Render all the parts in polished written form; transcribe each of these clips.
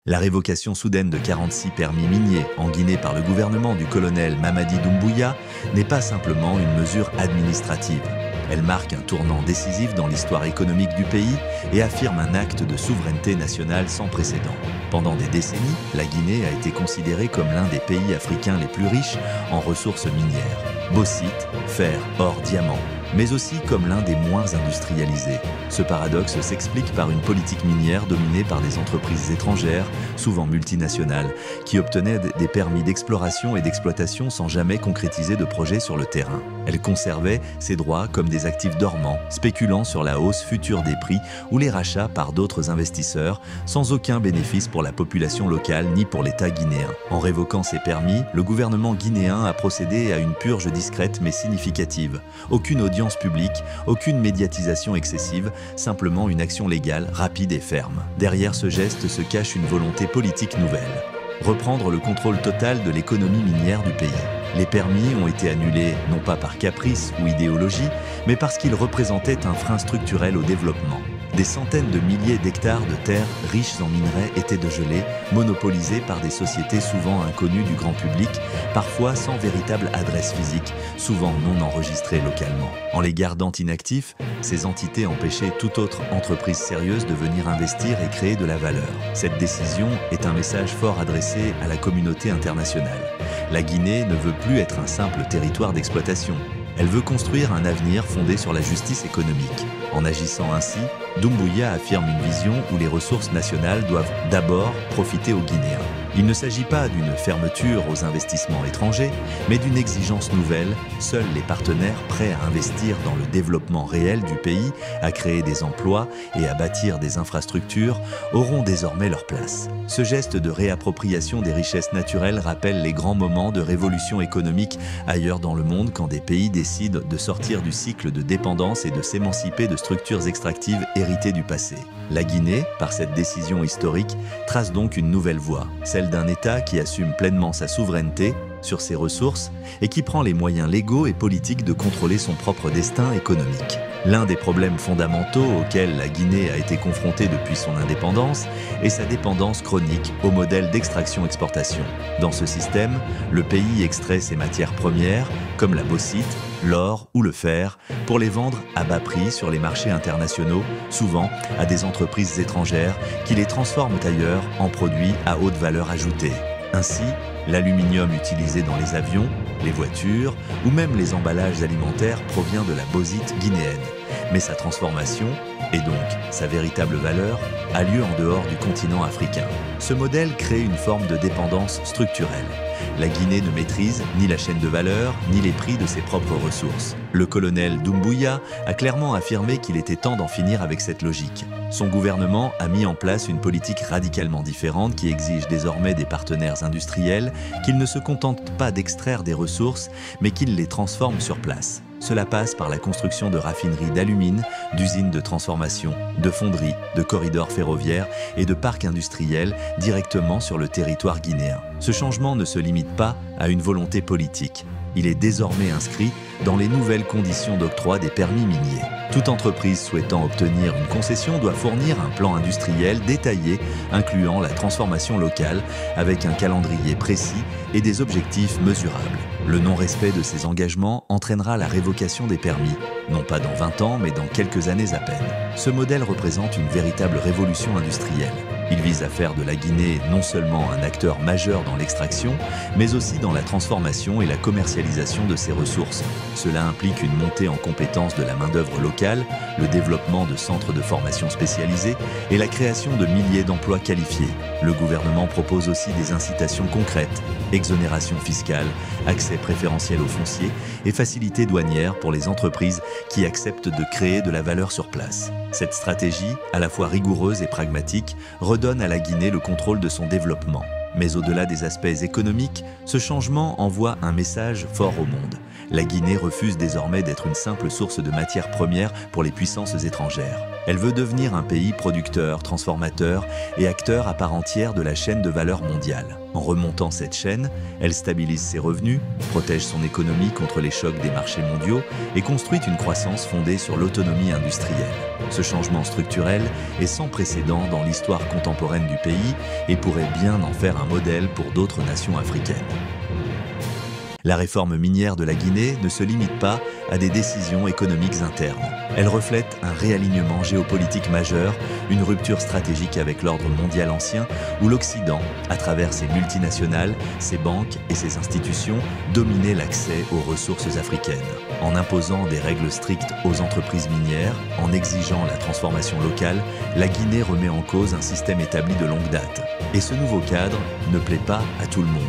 La révocation soudaine de 46 permis miniers en Guinée par le gouvernement du colonel Mamadi Doumbouya n'est pas simplement une mesure administrative. Elle marque un tournant décisif dans l'histoire économique du pays et affirme un acte de souveraineté nationale sans précédent. Pendant des décennies, la Guinée a été considérée comme l'un des pays africains les plus riches en ressources minières. Bauxite, fer, or, diamants, mais aussi comme l'un des moins industrialisés. Ce paradoxe s'explique par une politique minière dominée par des entreprises étrangères, souvent multinationales, qui obtenaient des permis d'exploration et d'exploitation sans jamais concrétiser de projet sur le terrain. Elles conservaient ces droits comme des actifs dormants, spéculant sur la hausse future des prix ou les rachats par d'autres investisseurs, sans aucun bénéfice pour la population locale ni pour l'État guinéen. En révoquant ces permis, le gouvernement guinéen a procédé à une purge discrète mais significative. Aucune audience publique, aucune médiatisation excessive, simplement une action légale, rapide et ferme. Derrière ce geste se cache une volonté politique nouvelle. Reprendre le contrôle total de l'économie minière du pays. Les permis ont été annulés non pas par caprice ou idéologie, mais parce qu'ils représentaient un frein structurel au développement. Des centaines de milliers d'hectares de terres riches en minerais étaient de gelée, monopolisées par des sociétés souvent inconnues du grand public, parfois sans véritable adresse physique, souvent non enregistrées localement. En les gardant inactifs, ces entités empêchaient toute autre entreprise sérieuse de venir investir et créer de la valeur. Cette décision est un message fort adressé à la communauté internationale. La Guinée ne veut plus être un simple territoire d'exploitation. Elle veut construire un avenir fondé sur la justice économique. En agissant ainsi, Doumbouya affirme une vision où les ressources nationales doivent d'abord profiter aux Guinéens. Il ne s'agit pas d'une fermeture aux investissements étrangers, mais d'une exigence nouvelle. Seuls les partenaires prêts à investir dans le développement réel du pays, à créer des emplois et à bâtir des infrastructures auront désormais leur place. Ce geste de réappropriation des richesses naturelles rappelle les grands moments de révolution économique ailleurs dans le monde quand des pays décident de sortir du cycle de dépendance et de s'émanciper de structures extractives héritées du passé. La Guinée, par cette décision historique, trace donc une nouvelle voie, celle d'un État qui assume pleinement sa souveraineté sur ses ressources et qui prend les moyens légaux et politiques de contrôler son propre destin économique. L'un des problèmes fondamentaux auxquels la Guinée a été confrontée depuis son indépendance est sa dépendance chronique au modèle d'extraction-exportation. Dans ce système, le pays extrait ses matières premières, comme la bauxite, l'or ou le fer, pour les vendre à bas prix sur les marchés internationaux, souvent à des entreprises étrangères qui les transforment ailleurs en produits à haute valeur ajoutée. Ainsi, l'aluminium utilisé dans les avions, les voitures ou même les emballages alimentaires provient de la bauxite guinéenne. Mais sa transformation, et donc sa véritable valeur, a lieu en dehors du continent africain. Ce modèle crée une forme de dépendance structurelle. La Guinée ne maîtrise ni la chaîne de valeur, ni les prix de ses propres ressources. Le colonel Doumbouya a clairement affirmé qu'il était temps d'en finir avec cette logique. Son gouvernement a mis en place une politique radicalement différente qui exige désormais des partenaires industriels qu'ils ne se contentent pas d'extraire des ressources, mais qu'ils les transforment sur place. Cela passe par la construction de raffineries d'alumine, d'usines de transformation, de fonderies, de corridors ferroviaires et de parcs industriels directement sur le territoire guinéen. Ce changement ne se limite pas à une volonté politique. Il est désormais inscrit dans les nouvelles conditions d'octroi des permis miniers. Toute entreprise souhaitant obtenir une concession doit fournir un plan industriel détaillé incluant la transformation locale avec un calendrier précis et des objectifs mesurables. Le non-respect de ces engagements entraînera la révocation des permis, non pas dans 20 ans mais dans quelques années à peine. Ce modèle représente une véritable révolution industrielle. Il vise à faire de la Guinée non seulement un acteur majeur dans l'extraction, mais aussi dans la transformation et la commercialisation de ses ressources. Cela implique une montée en compétences de la main-d'œuvre locale, le développement de centres de formation spécialisés et la création de milliers d'emplois qualifiés. Le gouvernement propose aussi des incitations concrètes, exonération fiscale, accès préférentiel au foncier et facilités douanières pour les entreprises qui acceptent de créer de la valeur sur place. Cette stratégie, à la fois rigoureuse et pragmatique, redonne à la Guinée le contrôle de son développement. Mais au-delà des aspects économiques, ce changement envoie un message fort au monde. La Guinée refuse désormais d'être une simple source de matières premières pour les puissances étrangères. Elle veut devenir un pays producteur, transformateur et acteur à part entière de la chaîne de valeur mondiale. En remontant cette chaîne, elle stabilise ses revenus, protège son économie contre les chocs des marchés mondiaux et construit une croissance fondée sur l'autonomie industrielle. Ce changement structurel est sans précédent dans l'histoire contemporaine du pays et pourrait bien en faire un modèle pour d'autres nations africaines. La réforme minière de la Guinée ne se limite pas à des décisions économiques internes. Elle reflète un réalignement géopolitique majeur, une rupture stratégique avec l'ordre mondial ancien, où l'Occident, à travers ses multinationales, ses banques et ses institutions, dominait l'accès aux ressources africaines. En imposant des règles strictes aux entreprises minières, en exigeant la transformation locale, la Guinée remet en cause un système établi de longue date. Et ce nouveau cadre ne plaît pas à tout le monde.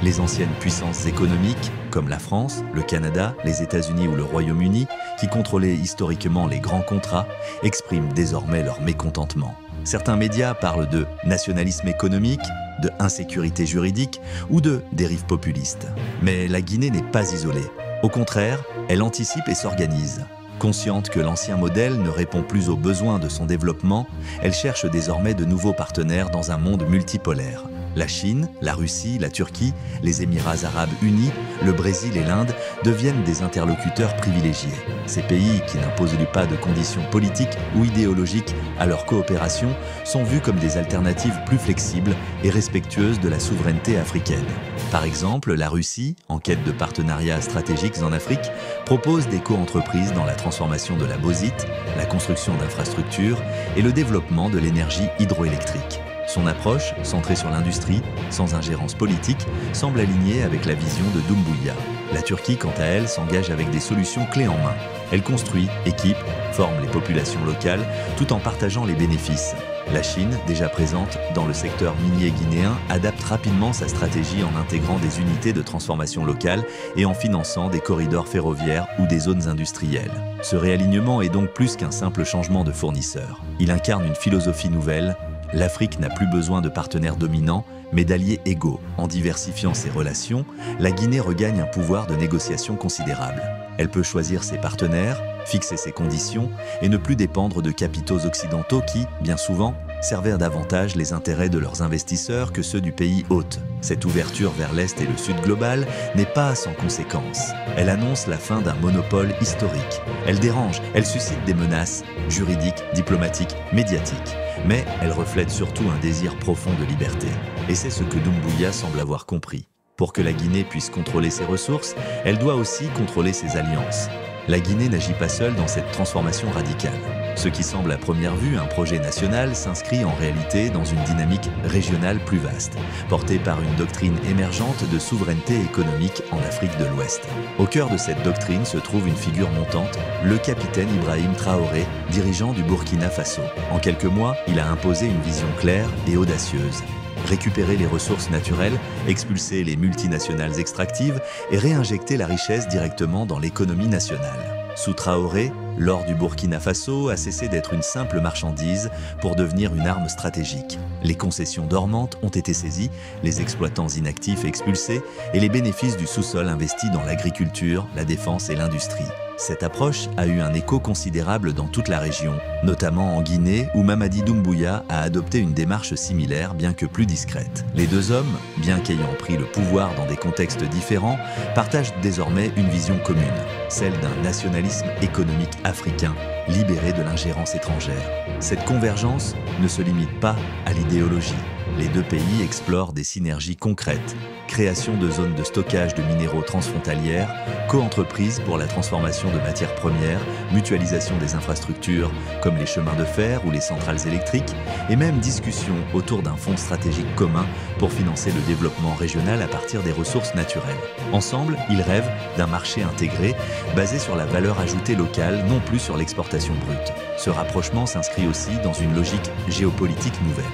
Les anciennes puissances économiques, comme la France, le Canada, les États-Unis ou le Royaume-Uni, qui contrôlaient historiquement les grands contrats, expriment désormais leur mécontentement. Certains médias parlent de nationalisme économique, de insécurité juridique ou de dérive populiste. Mais la Guinée n'est pas isolée. Au contraire, elle anticipe et s'organise. Consciente que l'ancien modèle ne répond plus aux besoins de son développement, elle cherche désormais de nouveaux partenaires dans un monde multipolaire. La Chine, la Russie, la Turquie, les Émirats arabes unis, le Brésil et l'Inde deviennent des interlocuteurs privilégiés. Ces pays, qui n'imposent pas de conditions politiques ou idéologiques à leur coopération, sont vus comme des alternatives plus flexibles et respectueuses de la souveraineté africaine. Par exemple, la Russie, en quête de partenariats stratégiques en Afrique, propose des co-entreprises dans la transformation de la bauxite, la construction d'infrastructures et le développement de l'énergie hydroélectrique. Son approche, centrée sur l'industrie, sans ingérence politique, semble alignée avec la vision de Doumbouya. La Turquie, quant à elle, s'engage avec des solutions clés en main. Elle construit, équipe, forme les populations locales, tout en partageant les bénéfices. La Chine, déjà présente dans le secteur minier guinéen, adapte rapidement sa stratégie en intégrant des unités de transformation locale et en finançant des corridors ferroviaires ou des zones industrielles. Ce réalignement est donc plus qu'un simple changement de fournisseur. Il incarne une philosophie nouvelle. L'Afrique n'a plus besoin de partenaires dominants, mais d'alliés égaux. En diversifiant ses relations, la Guinée regagne un pouvoir de négociation considérable. Elle peut choisir ses partenaires, fixer ses conditions et ne plus dépendre de capitaux occidentaux qui, bien souvent, servaient davantage les intérêts de leurs investisseurs que ceux du pays hôte. Cette ouverture vers l'Est et le Sud global n'est pas sans conséquences. Elle annonce la fin d'un monopole historique. Elle dérange, elle suscite des menaces juridiques, diplomatiques, médiatiques. Mais elle reflète surtout un désir profond de liberté. Et c'est ce que Doumbouya semble avoir compris. Pour que la Guinée puisse contrôler ses ressources, elle doit aussi contrôler ses alliances. La Guinée n'agit pas seule dans cette transformation radicale. Ce qui semble à première vue un projet national s'inscrit en réalité dans une dynamique régionale plus vaste, portée par une doctrine émergente de souveraineté économique en Afrique de l'Ouest. Au cœur de cette doctrine se trouve une figure montante, le capitaine Ibrahim Traoré, dirigeant du Burkina Faso. En quelques mois, il a imposé une vision claire et audacieuse. Récupérer les ressources naturelles, expulser les multinationales extractives et réinjecter la richesse directement dans l'économie nationale. Sous Traoré, l'or du Burkina Faso a cessé d'être une simple marchandise pour devenir une arme stratégique. Les concessions dormantes ont été saisies, les exploitants inactifs expulsés et les bénéfices du sous-sol investis dans l'agriculture, la défense et l'industrie. Cette approche a eu un écho considérable dans toute la région, notamment en Guinée où Mamadi Doumbouya a adopté une démarche similaire bien que plus discrète. Les deux hommes, bien qu'ayant pris le pouvoir dans des contextes différents, partagent désormais une vision commune, celle d'un nationalisme économique africain, libéré de l'ingérence étrangère. Cette convergence ne se limite pas à l'idéologie. Les deux pays explorent des synergies concrètes, création de zones de stockage de minéraux transfrontalières, co-entreprises pour la transformation de matières premières, mutualisation des infrastructures comme les chemins de fer ou les centrales électriques, et même discussion autour d'un fonds stratégique commun pour financer le développement régional à partir des ressources naturelles. Ensemble, ils rêvent d'un marché intégré basé sur la valeur ajoutée locale, non plus sur l'exportation brute. Ce rapprochement s'inscrit aussi dans une logique géopolitique nouvelle.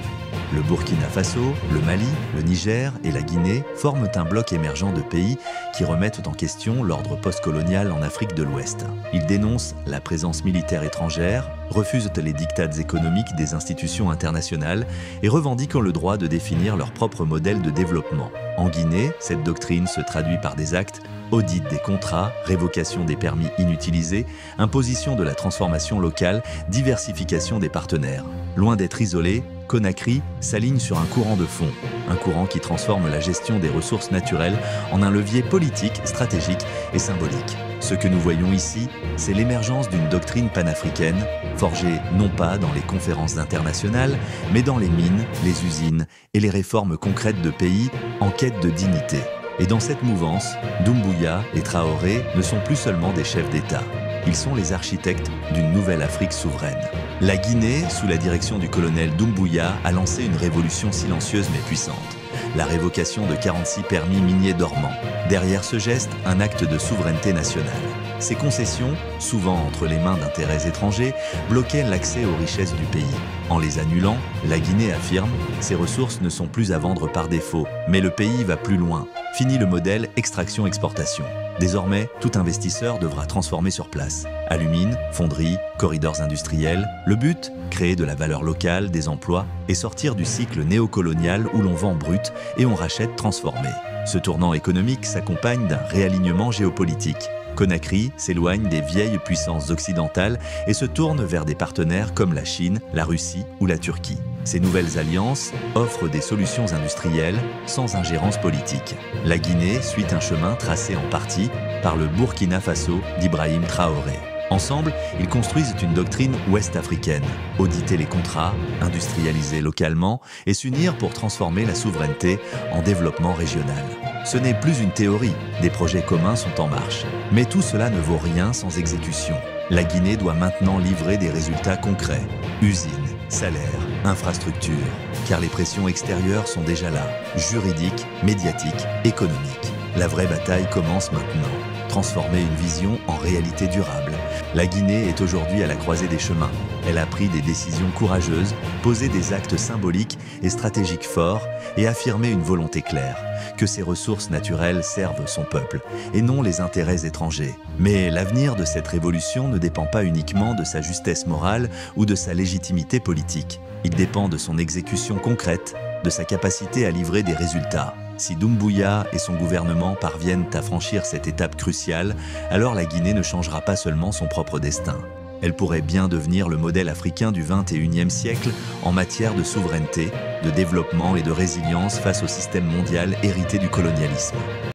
Le Burkina Faso, le Mali, le Niger et la Guinée forment un bloc émergent de pays qui remettent en question l'ordre postcolonial en Afrique de l'Ouest. Ils dénoncent la présence militaire étrangère, refusent les diktats économiques des institutions internationales et revendiquent le droit de définir leur propre modèle de développement. En Guinée, cette doctrine se traduit par des actes: audit des contrats, révocation des permis inutilisés, imposition de la transformation locale, diversification des partenaires. Loin d'être isolé, Conakry s'aligne sur un courant de fond, un courant qui transforme la gestion des ressources naturelles en un levier politique, stratégique et symbolique. Ce que nous voyons ici, c'est l'émergence d'une doctrine panafricaine, forgée non pas dans les conférences internationales, mais dans les mines, les usines et les réformes concrètes de pays en quête de dignité. Et dans cette mouvance, Doumbouya et Traoré ne sont plus seulement des chefs d'État. Ils sont les architectes d'une nouvelle Afrique souveraine. La Guinée, sous la direction du colonel Doumbouya, a lancé une révolution silencieuse mais puissante. La révocation de 46 permis miniers dormants. Derrière ce geste, un acte de souveraineté nationale. Ces concessions, souvent entre les mains d'intérêts étrangers, bloquaient l'accès aux richesses du pays. En les annulant, la Guinée affirme « Ces ressources ne sont plus à vendre par défaut, mais le pays va plus loin. Fini le modèle extraction-exportation. Désormais, tout investisseur devra transformer sur place. Alumine, fonderie, corridors industriels. Le but, créer de la valeur locale, des emplois et sortir du cycle néocolonial où l'on vend brut et on rachète transformé. Ce tournant économique s'accompagne d'un réalignement géopolitique. Conakry s'éloigne des vieilles puissances occidentales et se tourne vers des partenaires comme la Chine, la Russie ou la Turquie. Ces nouvelles alliances offrent des solutions industrielles sans ingérence politique. La Guinée suit un chemin tracé en partie par le Burkina Faso d'Ibrahim Traoré. Ensemble, ils construisent une doctrine ouest-africaine, auditer les contrats, industrialiser localement et s'unir pour transformer la souveraineté en développement régional. Ce n'est plus une théorie, des projets communs sont en marche. Mais tout cela ne vaut rien sans exécution. La Guinée doit maintenant livrer des résultats concrets. Usines, salaires, infrastructures. Car les pressions extérieures sont déjà là, juridiques, médiatiques, économiques. La vraie bataille commence maintenant. Transformer une vision en réalité durable. La Guinée est aujourd'hui à la croisée des chemins. Elle a pris des décisions courageuses, posé des actes symboliques et stratégiques forts et affirmé une volonté claire, que ses ressources naturelles servent son peuple et non les intérêts étrangers. Mais l'avenir de cette révolution ne dépend pas uniquement de sa justesse morale ou de sa légitimité politique. Il dépend de son exécution concrète, de sa capacité à livrer des résultats. Si Doumbouya et son gouvernement parviennent à franchir cette étape cruciale, alors la Guinée ne changera pas seulement son propre destin. Elle pourrait bien devenir le modèle africain du XXIe siècle en matière de souveraineté, de développement et de résilience face au système mondial hérité du colonialisme.